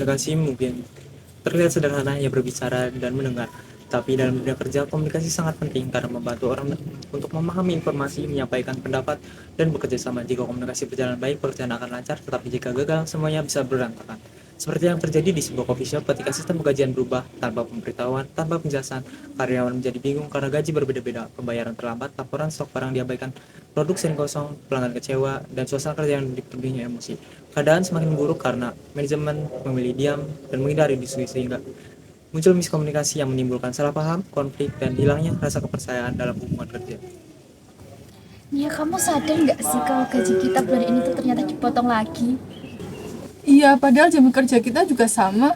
komunikasi mungkin terlihat sederhana, ya berbicara dan mendengar. Tapi dalam dunia kerja, komunikasi sangat penting karena membantu orang untuk memahami informasi, menyampaikan pendapat, dan bekerja sama. Jika komunikasi berjalan baik, pekerjaan akan lancar, tetapi jika gagal, semuanya bisa berantakan. Seperti yang terjadi di sebuah coffee shop ketika sistem penggajian berubah tanpa pemberitahuan, tanpa penjelasan, karyawan menjadi bingung karena gaji berbeda-beda, pembayaran terlambat, laporan stok barang diabaikan, produk sering kosong, pelanggan kecewa, dan suasana kerja yang dipenuhi emosi. Keadaan semakin buruk karena manajemen memilih diam dan menghindari diskusi sehingga muncul miskomunikasi yang menimbulkan salah paham, konflik, dan hilangnya rasa kepercayaan dalam hubungan kerja. Ya, kamu sadar nggak sih kalau gaji kita bulan ini tuh ternyata dipotong lagi? Iya, padahal jam kerja kita juga sama.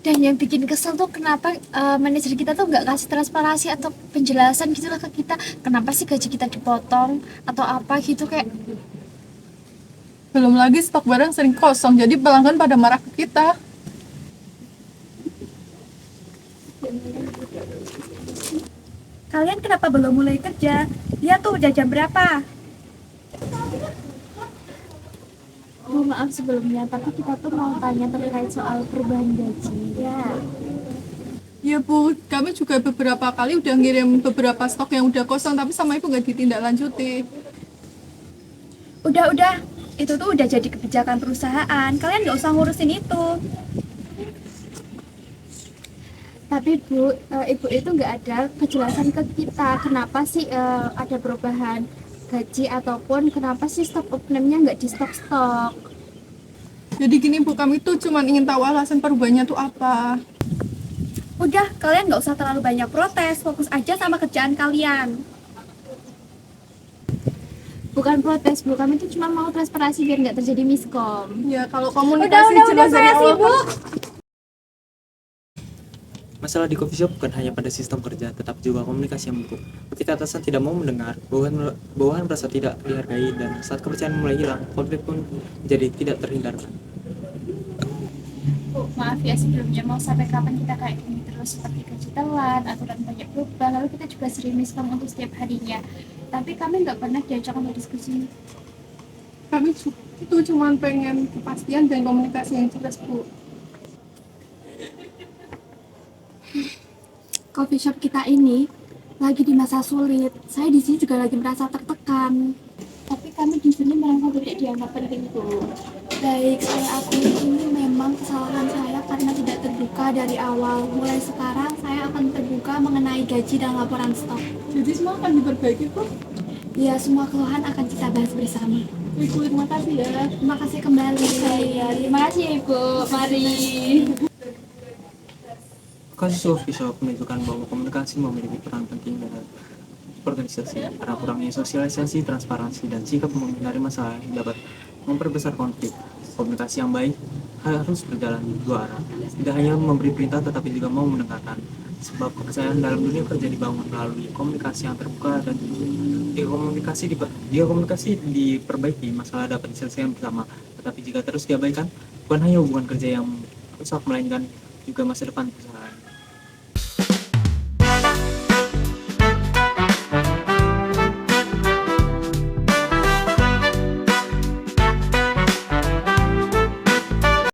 Dan yang bikin kesel tuh kenapa manajer kita tuh nggak kasih transparansi atau penjelasan gitu lah ke kita. Kenapa sih gaji kita dipotong atau apa gitu kayak. Belum lagi stok barang sering kosong, jadi pelanggan pada marah ke kita. Kalian kenapa belum mulai kerja? Dia tuh udah jam berapa? Oh, maaf sebelumnya, tapi kita tuh mau tanya terkait soal perubahan gaji. Ya, Ya Bu, kami juga beberapa kali udah ngirim beberapa stok yang udah kosong, tapi sama Ibu nggak ditindaklanjuti. udah. Itu tuh udah jadi kebijakan perusahaan. Kalian nggak usah ngurusin itu. Tapi Bu, Ibu itu nggak ada penjelasan ke kita kenapa sih ada perubahan gaji ataupun kenapa sih stok upname-nya nggak di stok-stok. Jadi gini Bu, kami tuh cuma ingin tahu alasan perubahannya tuh apa. Udah, kalian nggak usah terlalu banyak protes. Fokus aja sama kerjaan kalian. Bukan protes Bu, kami tuh cuma mau transparansi biar nggak terjadi miskom. Ya kalau komunikasi jelas dari saya awal. sibuk. Masalah di coffee shop bukan hanya pada sistem kerja, tetapi juga komunikasi yang buruk. Ketika atasan tidak mau mendengar, bawahan merasa tidak dihargai, dan saat kepercayaan mulai hilang, konflik pun jadi tidak terhindarkan. Bu, maaf ya sebelumnya, mau sampai kapan kita kayak gini terus, seperti gaji telat, aturan banyak berubah, lalu kita juga sering miskom untuk setiap harinya. Tapi kami nggak pernah diajak untuk diskusi. Kami itu cuma pengen kepastian dan komunikasi yang jelas Bu. Coffee shop kita ini lagi di masa sulit. Saya di sini juga lagi merasa tertekan. Tapi kami di sini merasa tidak dianggap penting, Bu. Baik, saya akui ini memang kesalahan saya karena tidak terbuka dari awal. Mulai sekarang saya akan terbuka mengenai gaji dan laporan stok. Jadi semua akan diperbaiki Bu. Ya, semua keluhan akan kita bahas bersama. Ibu, terima kasih ya. Terima kasih kembali. Terima kasih ya, Ibu. Mari. Kasus coffee shop menunjukkan bahwa komunikasi memiliki peran penting dalam organisasi, karena kurangnya sosialisasi, transparansi, dan sikap menghindari masalah yang dapat memperbesar konflik. Komunikasi yang baik harus berjalan di dua arah, tidak hanya memberi perintah tetapi juga mau mendengarkan. Sebab kepercayaan dalam dunia kerja dibangun melalui komunikasi yang terbuka dan jujur. Jika komunikasi diperbaiki, masalah dapat diselesaikan bersama. Tetapi jika terus diabaikan, bukan hanya hubungan kerja yang rusak, melainkan juga masa depan perusahaan.